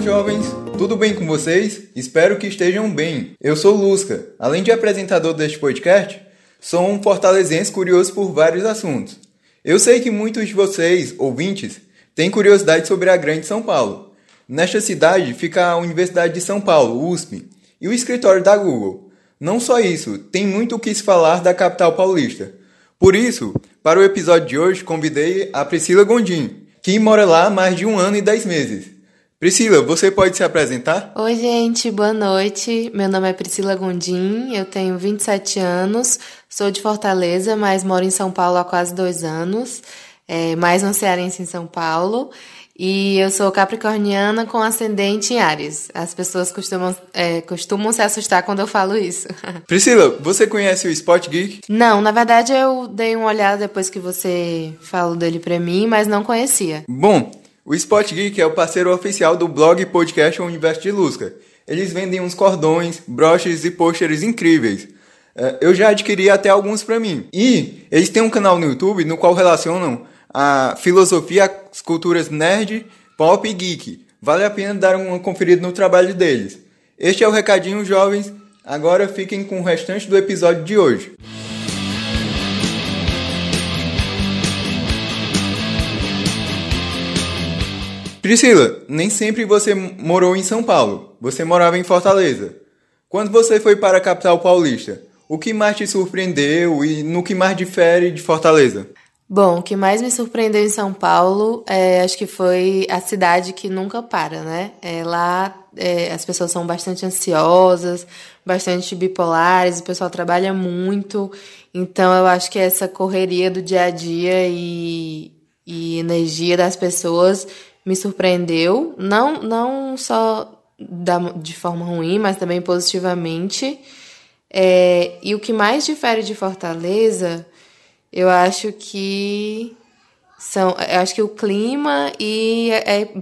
jovens, tudo bem com vocês? Espero que estejam bem. Eu sou Lusca. Além de apresentador deste podcast, sou um fortalezense curioso por vários assuntos. Eu sei que muitos de vocês, ouvintes, têm curiosidade sobre a Grande São Paulo. Nesta cidade fica a Universidade de São Paulo, USP, e o escritório da Google. Não só isso, tem muito o que se falar da capital paulista. Por isso, para o episódio de hoje, convidei a Priscila Gondim, que mora lá há mais de 1 ano e 10 meses. Priscila, você pode se apresentar? Oi, gente, boa noite. Meu nome é Priscila Gondim, eu tenho 27 anos, sou de Fortaleza, mas moro em São Paulo há quase 2 anos, mais uma cearense em São Paulo, e eu sou capricorniana com ascendente em Áries. As pessoas costumam se assustar quando eu falo isso. Priscila, você conhece o Spot Geek? Não, na verdade eu dei uma olhada depois que você falou dele pra mim, mas não conhecia. Bom, o Spot Geek é o parceiro oficial do blog e podcast Universo de Lusca. Eles vendem uns cordões, broches e pôsteres incríveis. Eu já adquiri até alguns pra mim. E eles têm um canal no YouTube no qual relacionam a filosofia às culturas nerd, pop e geek. Vale a pena dar uma conferida no trabalho deles. Este é o recadinho, jovens. Agora fiquem com o restante do episódio de hoje. Priscila, nem sempre você morou em São Paulo. Você morava em Fortaleza. Quando você foi para a capital paulista, o que mais te surpreendeu e no que mais difere de Fortaleza? Bom, o que mais me surpreendeu em São Paulo, acho que foi a cidade que nunca para, né? Lá as pessoas são bastante ansiosas, bastante bipolares, o pessoal trabalha muito, então eu acho que essa correria do dia a dia e energia das pessoas me surpreendeu, não só de forma ruim, mas também positivamente. E o que mais difere de Fortaleza, eu acho que o clima e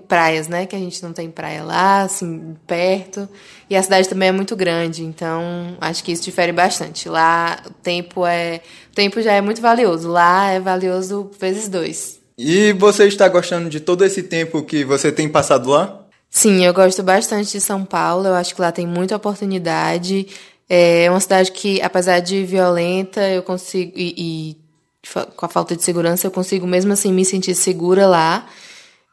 praias, né? Que a gente não tem praia lá, assim, perto. E a cidade também é muito grande, então acho que isso difere bastante. Lá o tempo já é muito valioso, lá é valioso vezes 2. E você está gostando de todo esse tempo que você tem passado lá? Sim, eu gosto bastante de São Paulo, eu acho que lá tem muita oportunidade. É uma cidade que, apesar de violenta, eu consigo, com a falta de segurança, eu consigo mesmo assim me sentir segura lá.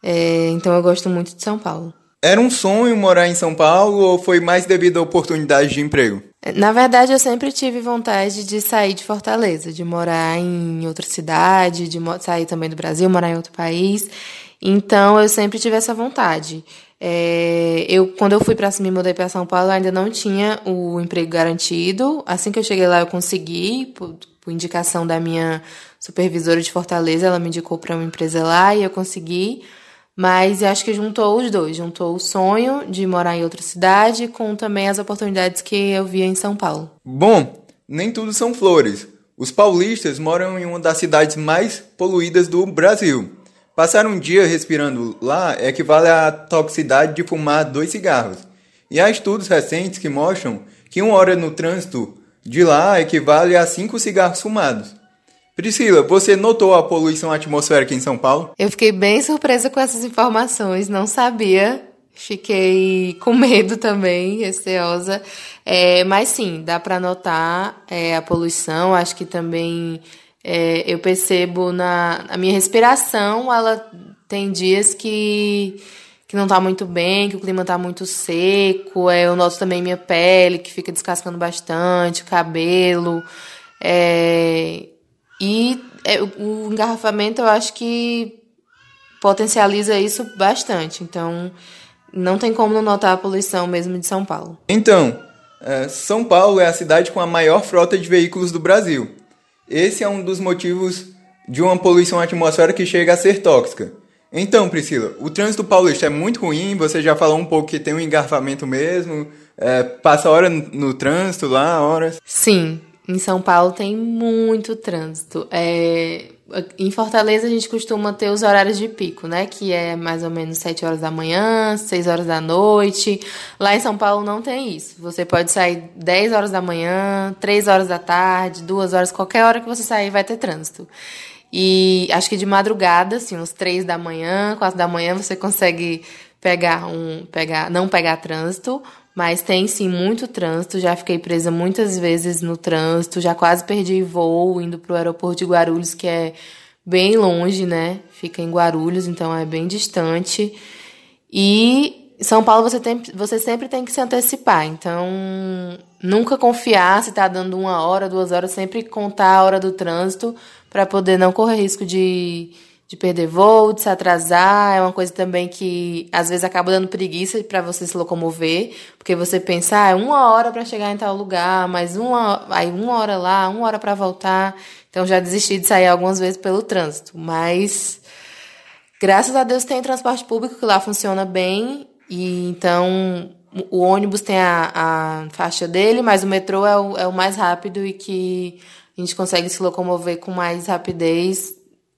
Então eu gosto muito de São Paulo. Era um sonho morar em São Paulo ou foi mais devido a oportunidades de emprego? Na verdade, eu sempre tive vontade de sair de Fortaleza, de morar em outra cidade, de sair também do Brasil, morar em outro país. Então, eu sempre tive essa vontade. Quando eu me mudei para São Paulo, eu ainda não tinha o emprego garantido. Assim que eu cheguei lá, eu consegui, por indicação da minha supervisora de Fortaleza, ela me indicou para uma empresa lá e eu consegui. Mas eu acho que juntou os dois, juntou o sonho de morar em outra cidade com também as oportunidades que eu via em São Paulo. Bom, nem tudo são flores. Os paulistas moram em uma das cidades mais poluídas do Brasil. Passar um dia respirando lá equivale à toxicidade de fumar 2 cigarros. E há estudos recentes que mostram que 1 hora no trânsito de lá equivale a 5 cigarros fumados. Priscila, você notou a poluição atmosférica em São Paulo? Eu fiquei bem surpresa com essas informações, não sabia. Fiquei com medo também, receosa. Mas sim, dá para notar a poluição. Acho que também eu percebo na minha respiração, ela tem dias que não tá muito bem, que o clima tá muito seco. Eu noto também minha pele, que fica descascando bastante, cabelo. O engarrafamento eu acho que potencializa isso bastante. Então, não tem como não notar a poluição mesmo de São Paulo. Então, São Paulo é a cidade com a maior frota de veículos do Brasil. Esse é um dos motivos de uma poluição atmosférica que chega a ser tóxica. Então, Priscila, o trânsito paulista é muito ruim, você já falou um pouco que tem um engarrafamento mesmo, passa hora no trânsito lá, horas. Sim. Em São Paulo tem muito trânsito. Em Fortaleza a gente costuma ter os horários de pico, né? Que é mais ou menos 7 horas da manhã, 6 horas da noite. Lá em São Paulo não tem isso. Você pode sair 10 horas da manhã, 3 horas da tarde, 2 horas, qualquer hora que você sair vai ter trânsito. E acho que de madrugada, assim, uns 3 da manhã, 4 da manhã, você consegue não pegar trânsito, mas tem sim muito trânsito. Já fiquei presa muitas vezes no trânsito, já quase perdi voo indo pro aeroporto de Guarulhos, que é bem longe, né? Fica em Guarulhos, então é bem distante. E São Paulo você sempre tem que se antecipar, então nunca confiar se tá dando 1 hora, 2 horas, sempre contar a hora do trânsito para poder não correr risco de perder voo, de se atrasar. É uma coisa também que às vezes acaba dando preguiça para você se locomover, porque você pensa, é 1 hora para chegar em tal lugar, mas aí 1 hora lá, 1 hora para voltar. Então já desisti de sair algumas vezes pelo trânsito, mas graças a Deus tem transporte público que lá funciona bem, e então o ônibus tem a faixa dele, mas o metrô é o mais rápido e que a gente consegue se locomover com mais rapidez,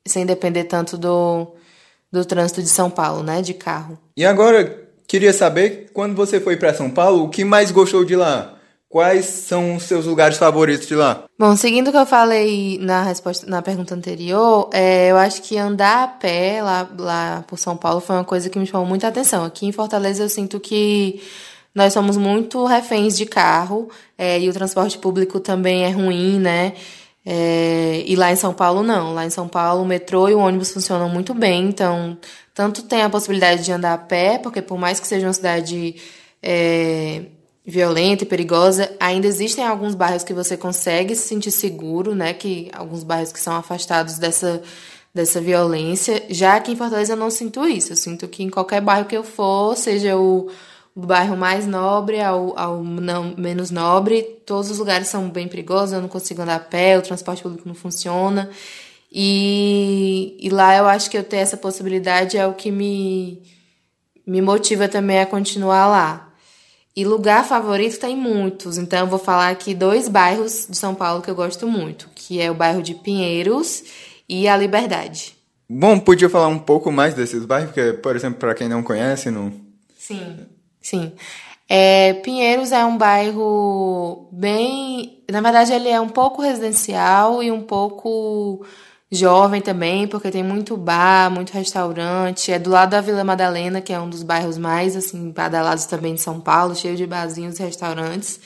sem depender tanto do trânsito de São Paulo, né, de carro. E agora, queria saber, quando você foi para São Paulo, o que mais gostou de lá? Quais são os seus lugares favoritos de lá? Bom, seguindo o que eu falei na pergunta anterior, eu acho que andar a pé lá por São Paulo foi uma coisa que me chamou muita atenção. Aqui em Fortaleza eu sinto que nós somos muito reféns de carro, e o transporte público também é ruim, né? E lá em São Paulo não. Lá em São Paulo o metrô e o ônibus funcionam muito bem, então tanto tem a possibilidade de andar a pé, porque por mais que seja uma cidade violenta e perigosa, ainda existem alguns bairros que você consegue se sentir seguro, né? Que alguns bairros que são afastados dessa violência. Já aqui em Fortaleza eu não sinto isso. Eu sinto que em qualquer bairro que eu for, seja o bairro mais nobre ao não, menos nobre, todos os lugares são bem perigosos, eu não consigo andar a pé, o transporte público não funciona. E lá eu acho que eu ter essa possibilidade é o que me motiva também a continuar lá. E lugar favorito tem muitos, então eu vou falar aqui 2 bairros de São Paulo que eu gosto muito, que é o bairro de Pinheiros e a Liberdade. Bom, podia falar um pouco mais desses bairros, porque, por exemplo, para quem não conhece, não... Sim. Pinheiros é um bairro bem... Na verdade, ele é um pouco residencial e um pouco jovem também, porque tem muito bar, muito restaurante. É do lado da Vila Madalena, que é um dos bairros mais, assim, badalados também de São Paulo, cheio de barzinhos e restaurantes.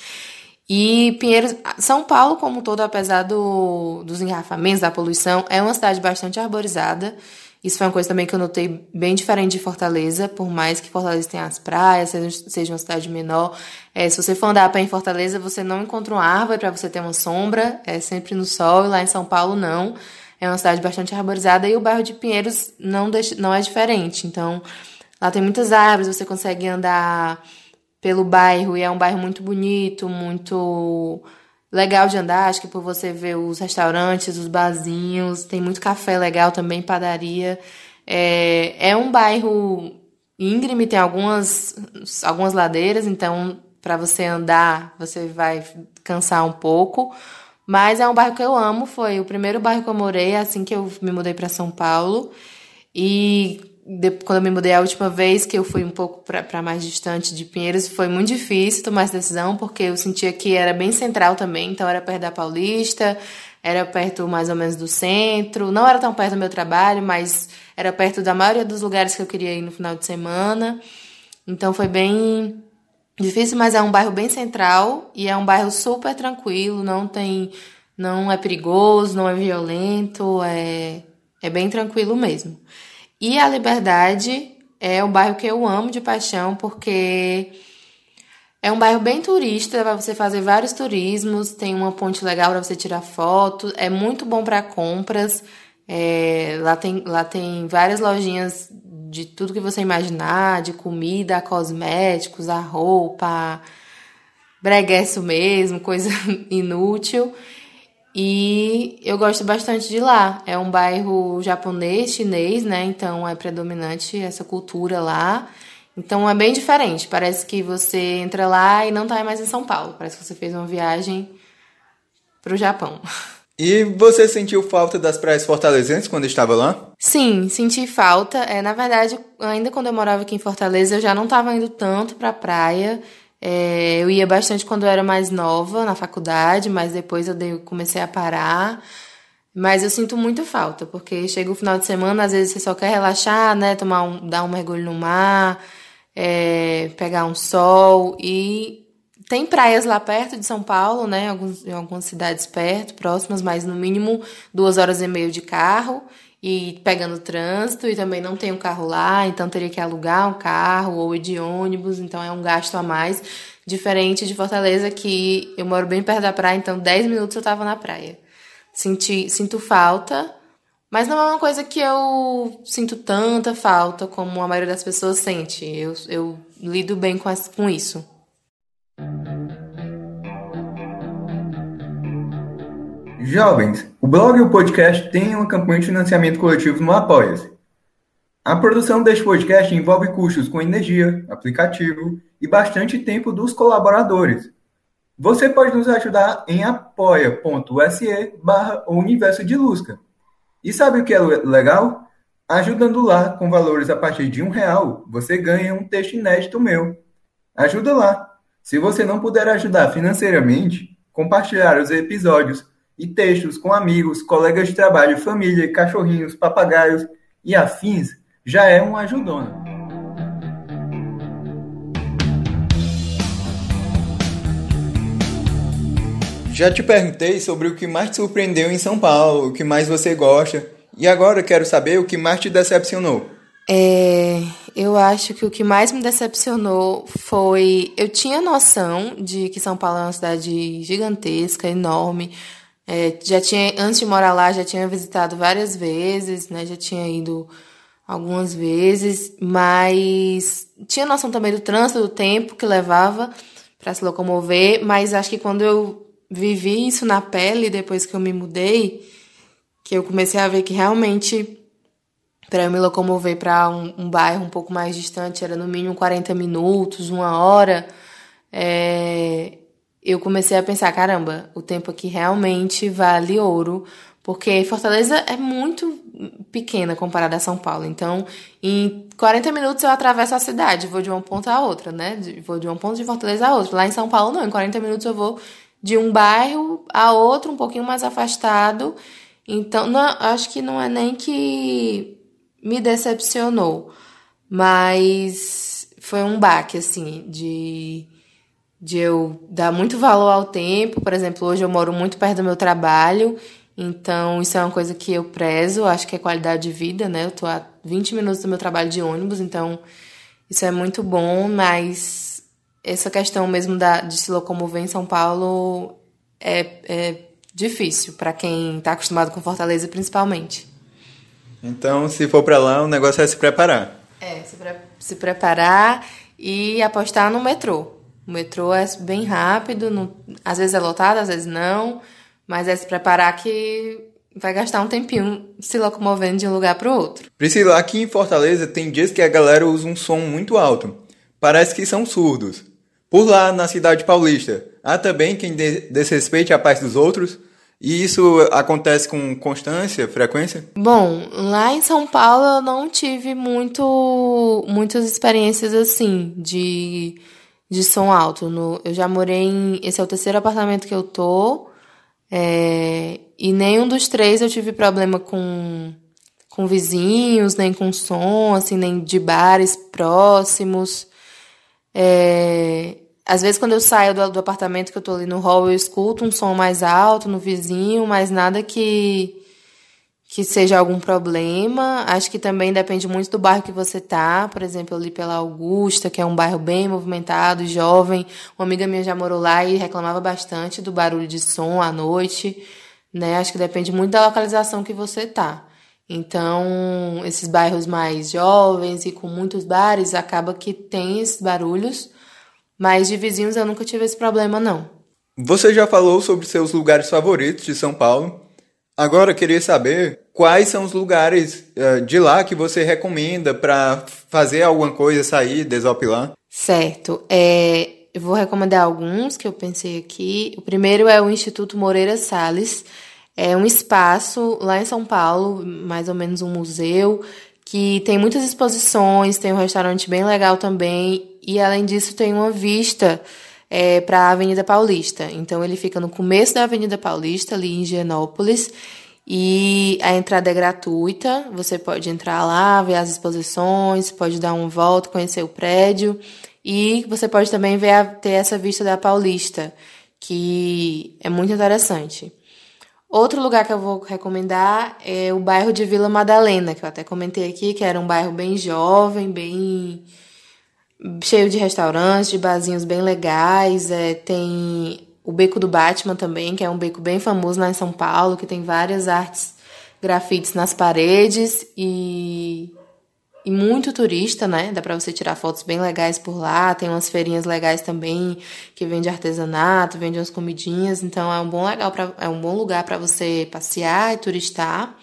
E Pinheiros, São Paulo como um todo, apesar dos engarrafamentos, da poluição, é uma cidade bastante arborizada. Isso foi uma coisa também que eu notei bem diferente de Fortaleza, por mais que Fortaleza tenha as praias, seja uma cidade menor. Se você for andar a pé em Fortaleza, você não encontra uma árvore para você ter uma sombra, é sempre no sol, e lá em São Paulo não. É uma cidade bastante arborizada e o bairro de Pinheiros não é diferente. Então, lá tem muitas árvores, você consegue andar pelo bairro e é um bairro muito bonito, muito legal de andar. Acho que por você ver os restaurantes, os barzinhos, tem muito café legal também, padaria. É um bairro íngreme, tem algumas ladeiras, então para você andar você vai cansar um pouco. Mas é um bairro que eu amo, foi o primeiro bairro que eu morei assim que eu me mudei para São Paulo. E quando eu me mudei a última vez, que eu fui um pouco para mais distante de Pinheiros, foi muito difícil tomar essa decisão, porque eu sentia que era bem central também, então era perto da Paulista, era perto mais ou menos do centro, não era tão perto do meu trabalho, mas era perto da maioria dos lugares que eu queria ir no final de semana. Então foi bem difícil, mas é um bairro bem central e é um bairro super tranquilo, não é perigoso, não é violento, é bem tranquilo mesmo. E a Liberdade é o bairro que eu amo de paixão, porque é um bairro bem turista, para você fazer vários turismos, tem uma ponte legal para você tirar foto, é muito bom para compras, lá tem várias lojinhas de tudo que você imaginar, de comida, cosméticos, a roupa, breguesso mesmo, coisa inútil. E eu gosto bastante de lá. É um bairro japonês, chinês, né? Então é predominante essa cultura lá. Então é bem diferente. Parece que você entra lá e não tá mais em São Paulo. Parece que você fez uma viagem pro Japão. E você sentiu falta das praias fortalezenses quando estava lá? Sim, senti falta. Na verdade, ainda quando eu morava aqui em Fortaleza, eu já não estava indo tanto pra praia. Eu ia bastante quando eu era mais nova, na faculdade, mas depois eu comecei a parar. Mas eu sinto muito falta, porque chega o final de semana, às vezes você só quer relaxar, né? Dar um mergulho no mar. pegar um sol. E tem praias lá perto de São Paulo, né? Em algumas cidades perto, próximas, mas no mínimo 2 horas e meia de carro. E pegando trânsito, e também não tem um carro lá, então teria que alugar um carro ou ir de ônibus, então é um gasto a mais, diferente de Fortaleza, que eu moro bem perto da praia, então 10 minutos eu tava na praia. Sinto falta, mas não é uma coisa que eu sinto tanta falta como a maioria das pessoas sente. Eu lido bem com isso. Jovens, o blog e o podcast têm uma campanha de financiamento coletivo no Apoia-se. A produção deste podcast envolve custos com energia, aplicativo e bastante tempo dos colaboradores. Você pode nos ajudar em apoia.se/Universo de Lusca. E sabe o que é legal? Ajudando lá, com valores a partir de R$1, você ganha um texto inédito meu. Ajuda lá. Se você não puder ajudar financeiramente, compartilhar os episódios e textos com amigos, colegas de trabalho, família, cachorrinhos, papagaios e afins, já é uma ajudona. Já te perguntei sobre o que mais te surpreendeu em São Paulo, o que mais você gosta, e agora eu quero saber o que mais te decepcionou. Eu acho que o que mais me decepcionou foi... Eu tinha noção de que São Paulo é uma cidade gigantesca, enorme. Antes de morar lá, já tinha visitado várias vezes, né? Já tinha ido algumas vezes, mas tinha noção também do trânsito, do tempo que levava para se locomover, mas acho que quando eu vivi isso na pele, depois que eu me mudei, que eu comecei a ver que realmente, para eu me locomover para um bairro um pouco mais distante, era no mínimo 40 minutos, 1 hora, eu comecei a pensar, caramba, o tempo aqui realmente vale ouro, porque Fortaleza é muito pequena comparada a São Paulo. Então, em 40 minutos eu atravesso a cidade, vou de uma ponta a outra, né? Vou de um ponto de Fortaleza a outro. Lá em São Paulo, não. Em 40 minutos eu vou de um bairro a outro, um pouquinho mais afastado. Então, não, acho que não é nem que me decepcionou, mas foi um baque, assim, de eu dar muito valor ao tempo. Por exemplo, hoje eu moro muito perto do meu trabalho, então isso é uma coisa que eu prezo, acho que é qualidade de vida, né? Eu tô a 20 minutos do meu trabalho de ônibus, então isso é muito bom, mas essa questão mesmo de se locomover em São Paulo é difícil para quem tá acostumado com Fortaleza, principalmente. Então, se for para lá, o negócio é se preparar. Se preparar e apostar no metrô. O metrô é bem rápido, às vezes é lotado, às vezes não, mas é se preparar que vai gastar um tempinho se locomovendo de um lugar para o outro. Priscila, aqui em Fortaleza tem dias que a galera usa um som muito alto. Parece que são surdos. Por lá, na cidade paulista, há também quem desrespeite a paz dos outros? E isso acontece com constância, frequência? Bom, lá em São Paulo eu não tive muitas experiências assim, de som alto. Eu já morei esse é o terceiro apartamento que eu tô, e nenhum dos três eu tive problema com vizinhos, nem com som, assim, nem de bares próximos. Às vezes, quando eu saio do apartamento que eu tô ali no hall, eu escuto um som mais alto no vizinho, mas nada que seja algum problema. Acho que também depende muito do bairro que você tá. Por exemplo, ali pela Augusta, que é um bairro bem movimentado, jovem. Uma amiga minha já morou lá e reclamava bastante do barulho de som à noite, né? Acho que depende muito da localização que você tá. Então, esses bairros mais jovens e com muitos bares, acaba que tem esses barulhos, mas de vizinhos eu nunca tive esse problema, não. Você já falou sobre seus lugares favoritos de São Paulo. Agora eu queria saber quais são os lugares de lá que você recomenda para fazer alguma coisa, sair, desopilar. Certo. Eu vou recomendar alguns que eu pensei aqui. O primeiro é o Instituto Moreira Salles. É um espaço lá em São Paulo, mais ou menos um museu, que tem muitas exposições, tem um restaurante bem legal também, e além disso tem uma vista para a Avenida Paulista. Então ele fica no começo da Avenida Paulista, ali em Higienópolis, E a entrada é gratuita, você pode entrar lá, ver as exposições, pode dar uma volta, conhecer o prédio. E você pode também ter essa vista da Paulista, que é muito interessante. Outro lugar que eu vou recomendar é o bairro de Vila Madalena, que eu até comentei aqui, que era um bairro bem jovem, bem cheio de restaurantes, de barzinhos bem legais. Tem o Beco do Batman também, que é um beco bem famoso lá em São Paulo, que tem várias artes, grafites nas paredes e muito turista, né? Dá pra você tirar fotos bem legais por lá. Tem umas feirinhas legais também, que vende artesanato, vende umas comidinhas. Então é um bom lugar para você passear e turistar.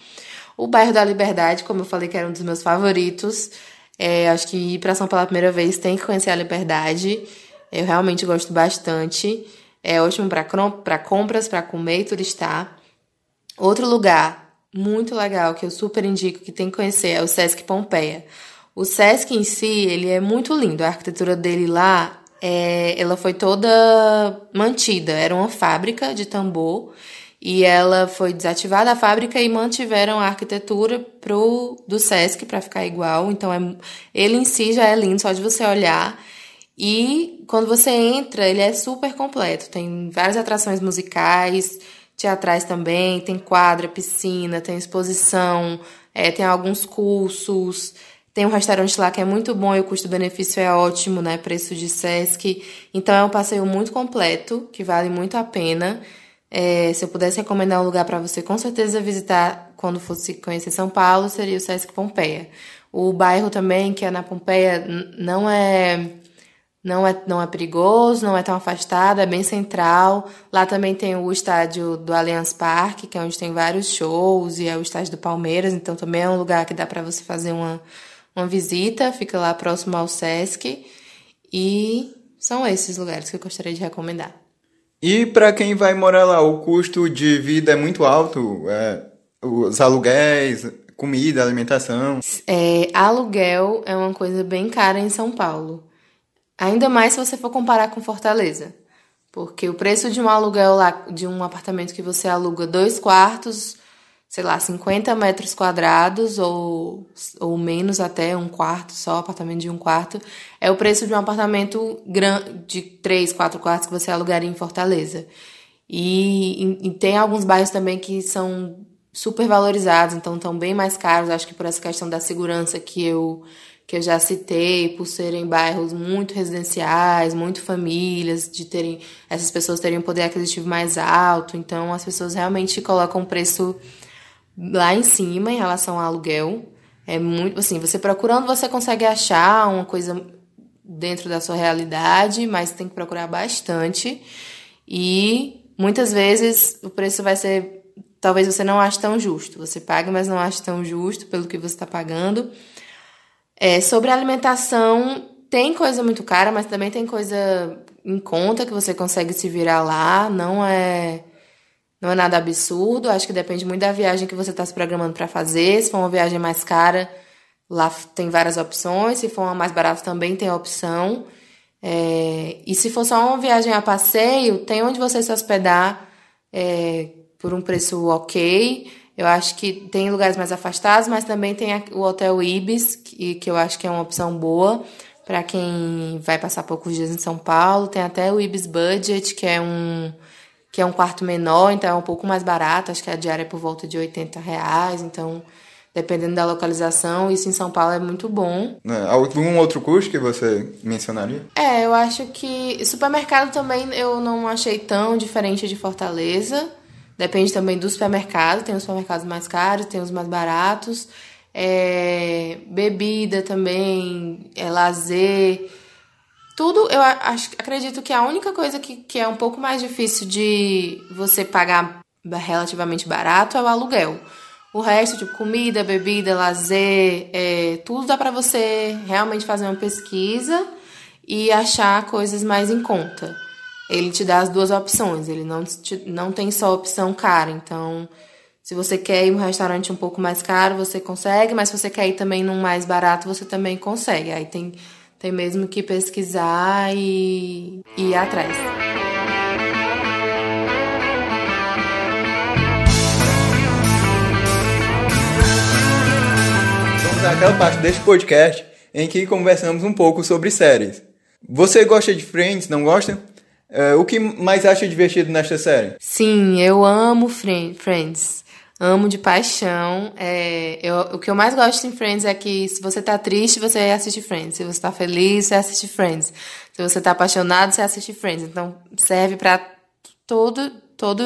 O bairro da Liberdade, como eu falei que era um dos meus favoritos, acho que ir para São Paulo pela primeira vez tem que conhecer a Liberdade. Eu realmente gosto bastante. É ótimo para compras, para comer e turistar. Outro lugar muito legal que eu super indico que tem que conhecer é o Sesc Pompeia. O Sesc em si, ele é muito lindo. A arquitetura dele lá, ela foi toda mantida. Era uma fábrica de tambor e ela foi desativada a fábrica e mantiveram a arquitetura do Sesc para ficar igual. Então, ele em si já é lindo, só de você olhar. E quando você entra, ele é super completo. Tem várias atrações musicais, teatrais também, tem quadra, piscina, tem exposição, tem alguns cursos, tem um restaurante lá que é muito bom e o custo-benefício é ótimo, né? Preço de Sesc. Então é um passeio muito completo, que vale muito a pena. Se eu pudesse recomendar um lugar para você com certeza visitar quando fosse conhecer São Paulo, seria o Sesc Pompeia. O bairro também, que é na Pompeia, não é perigoso, não é tão afastado, é bem central. Lá também tem o estádio do Allianz Parque, que é onde tem vários shows, e é o estádio do Palmeiras, então também é um lugar que dá para você fazer uma visita, fica lá próximo ao Sesc. E são esses lugares que eu gostaria de recomendar. E para quem vai morar lá, o custo de vida é muito alto? Os aluguéis, comida, alimentação? Aluguel é uma coisa bem cara em São Paulo. Ainda mais se você for comparar com Fortaleza. Porque o preço de um aluguel lá, de um apartamento que você aluga 2 quartos, sei lá, 50 metros quadrados ou menos até, um quarto só, apartamento de 1 quarto, é o preço de um apartamento de 3, 4 quartos que você alugaria em Fortaleza. E tem alguns bairros também que são super valorizados, então estão bem mais caros, acho que por essa questão da segurança que eu já citei, por serem bairros muito residenciais, muito famílias, essas pessoas terem um poder aquisitivo mais alto, então as pessoas realmente colocam o preço lá em cima em relação ao aluguel. É muito, assim, você procurando, você consegue achar uma coisa dentro da sua realidade, mas tem que procurar bastante. E muitas vezes o preço vai ser, talvez você não ache tão justo. Você paga, mas não ache tão justo pelo que você está pagando. Sobre a alimentação, tem coisa muito cara, mas também tem coisa em conta que você consegue se virar lá. Não é nada absurdo. Acho que depende muito da viagem que você está se programando para fazer. Se for uma viagem mais cara, lá tem várias opções. Se for uma mais barata, também tem opção. E se for só uma viagem a passeio, tem onde você se hospedar por um preço ok. Eu acho que tem lugares mais afastados, mas também tem o Hotel Ibis, que eu acho que é uma opção boa para quem vai passar poucos dias em São Paulo. Tem até o Ibis Budget, que é um quarto menor, então é um pouco mais barato. Acho que a diária é por volta de R$80. Então, dependendo da localização, isso em São Paulo é muito bom. Algum outro custo que você mencionaria? Eu acho que supermercado também eu não achei tão diferente de Fortaleza. Depende também do supermercado. Tem os supermercados mais caros, tem os mais baratos. Bebida também, lazer. Tudo, eu acredito que a única coisa que é um pouco mais difícil de você pagar relativamente barato é o aluguel. O resto, tipo comida, bebida, lazer, tudo dá pra você realmente fazer uma pesquisa e achar coisas mais em conta. Ele te dá as duas opções, ele não tem só opção cara. Então, se você quer ir em um restaurante um pouco mais caro, você consegue, mas se você quer ir também num mais barato, você também consegue. Aí tem mesmo que pesquisar e ir atrás. naquela parte deste podcast em que conversamos um pouco sobre séries. Você gosta de Friends, não gosta? O que mais acha divertido nesta série? Sim, eu amo Friends. Amo de paixão. O que eu mais gosto em Friends é que se você tá triste, você assiste Friends. Se você tá feliz, você assiste Friends. Se você tá apaixonado, você assiste Friends. Então, serve pra todo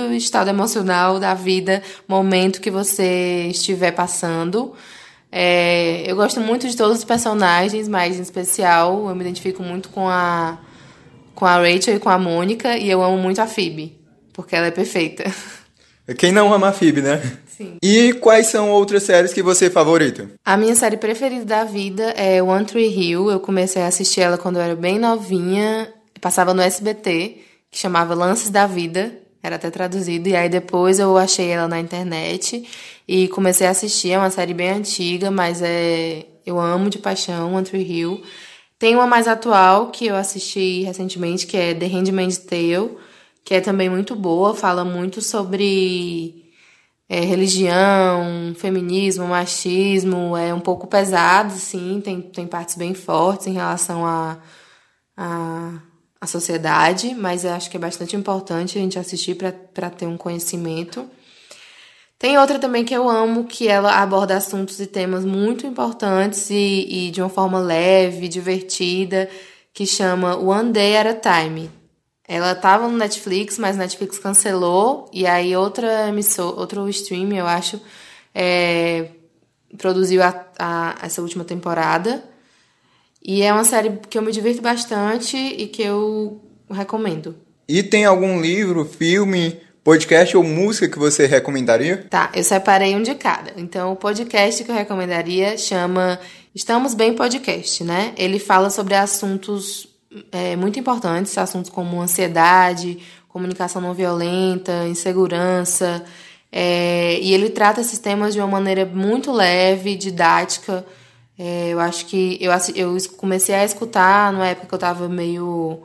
o estado emocional da vida, momento que você estiver passando. Eu gosto muito de todos os personagens, mas em especial eu me identifico muito com a Rachel e com a Mônica, e eu amo muito a Phoebe, porque ela é perfeita. Quem não ama a Phoebe, né? Sim. E quais são outras séries que você favorita? A minha série preferida da vida é One Tree Hill. Eu comecei a assistir ela quando eu era bem novinha. Passava no SBT, que chamava Lances da Vida. Era até traduzido. E aí depois eu achei ela na internet e comecei a assistir. É uma série bem antiga, mas eu amo de paixão One Tree Hill. Tem uma mais atual que eu assisti recentemente, que é The Handmaid's Tale, que é também muito boa. Fala muito sobre religião, feminismo, machismo. É um pouco pesado, sim. Tem partes bem fortes em relação à sociedade, mas eu acho que é bastante importante a gente assistir para ter um conhecimento. Tem outra também que eu amo, que ela aborda assuntos e temas muito importantes e de uma forma leve, divertida, que chama One Day at a Time. Ela estava no Netflix, mas o Netflix cancelou, e aí outro stream, eu acho, produziu essa última temporada. E é uma série que eu me divirto bastante e que eu recomendo. E tem algum livro, filme, podcast ou música que você recomendaria? Tá, eu separei um de cada. Então, o podcast que eu recomendaria chama Estamos Bem Podcast, né? Ele fala sobre assuntos muito importantes, assuntos como ansiedade, comunicação não violenta, insegurança. E ele trata esses temas de uma maneira muito leve, didática. Eu acho que eu comecei a escutar numa época que eu estava meio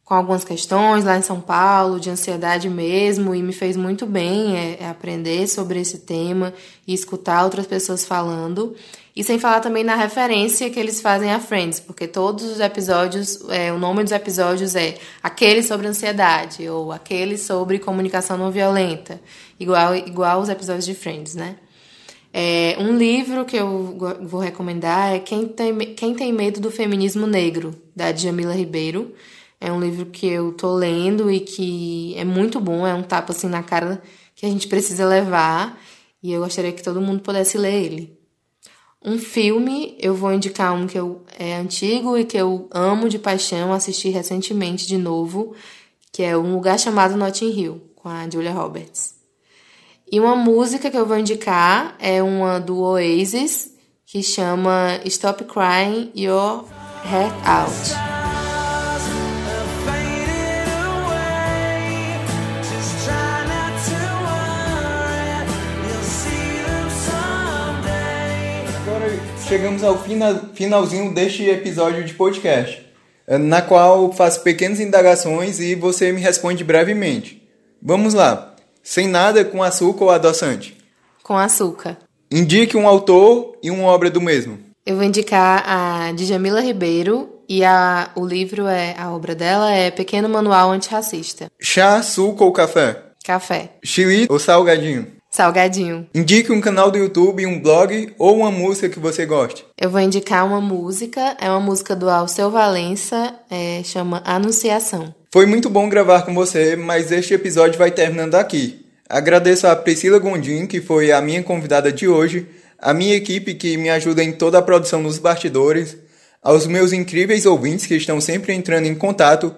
com algumas questões lá em São Paulo, de ansiedade mesmo, e me fez muito bem aprender sobre esse tema e escutar outras pessoas falando. E sem falar também na referência que eles fazem a Friends, porque todos os episódios, o nome dos episódios é aquele sobre ansiedade, ou aquele sobre comunicação não violenta, igual os episódios de Friends, né? Um livro que eu vou recomendar é Quem Tem Medo do Feminismo Negro, da Djamila Ribeiro. É um livro que eu tô lendo e que é muito bom, é um tapa assim na cara que a gente precisa levar, e eu gostaria que todo mundo pudesse ler ele. Um filme, eu vou indicar um que é antigo e que eu amo de paixão, assisti recentemente de novo, que é Um Lugar Chamado Notting Hill, com a Julia Roberts. E uma música que eu vou indicar é uma do Oasis, que chama Stop Crying Your Heart Out. Chegamos ao finalzinho deste episódio de podcast, na qual faço pequenas indagações e você me responde brevemente. Vamos lá. Sem nada, com açúcar ou adoçante? Com açúcar. Indique um autor e uma obra do mesmo. Eu vou indicar a Djamila Ribeiro e o livro a obra dela é Pequeno Manual Antirracista. Chá, suco ou café? Café. Chili ou salgadinho? Salgadinho. Indique um canal do YouTube, um blog ou uma música que você goste. Eu vou indicar uma música, é uma música do Alceu Valença, chama Anunciação. Foi muito bom gravar com você, mas este episódio vai terminando aqui. Agradeço a Priscila Gondim, que foi a minha convidada de hoje, a minha equipe que me ajuda em toda a produção nos bastidores, aos meus incríveis ouvintes que estão sempre entrando em contato.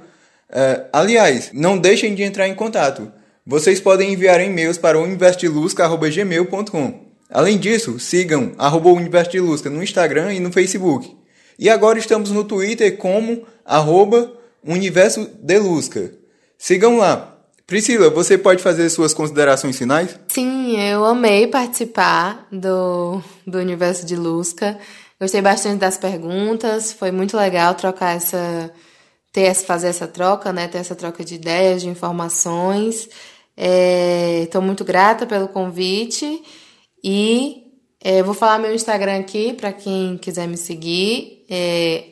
Aliás, não deixem de entrar em contato. Vocês podem enviar e-mails para universodelusca@gmail.com. Além disso, sigam @universodelusca no Instagram e no Facebook. E agora estamos no Twitter como @universodelusca. Sigam lá. Priscila, você pode fazer suas considerações finais? Sim, eu amei participar do Universo de Lusca. Gostei bastante das perguntas, foi muito legal fazer essa troca, né? Ter essa troca de ideias, de informações. Estou muito grata pelo convite e Vou falar meu Instagram aqui para quem quiser me seguir. É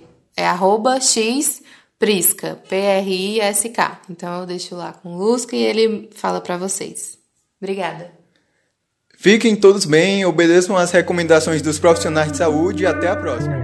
@xprisca, Prisk. Então eu deixo lá com o Lusca e ele fala para vocês. Obrigada. Fiquem todos bem, obedeçam às recomendações dos profissionais de saúde e até a próxima.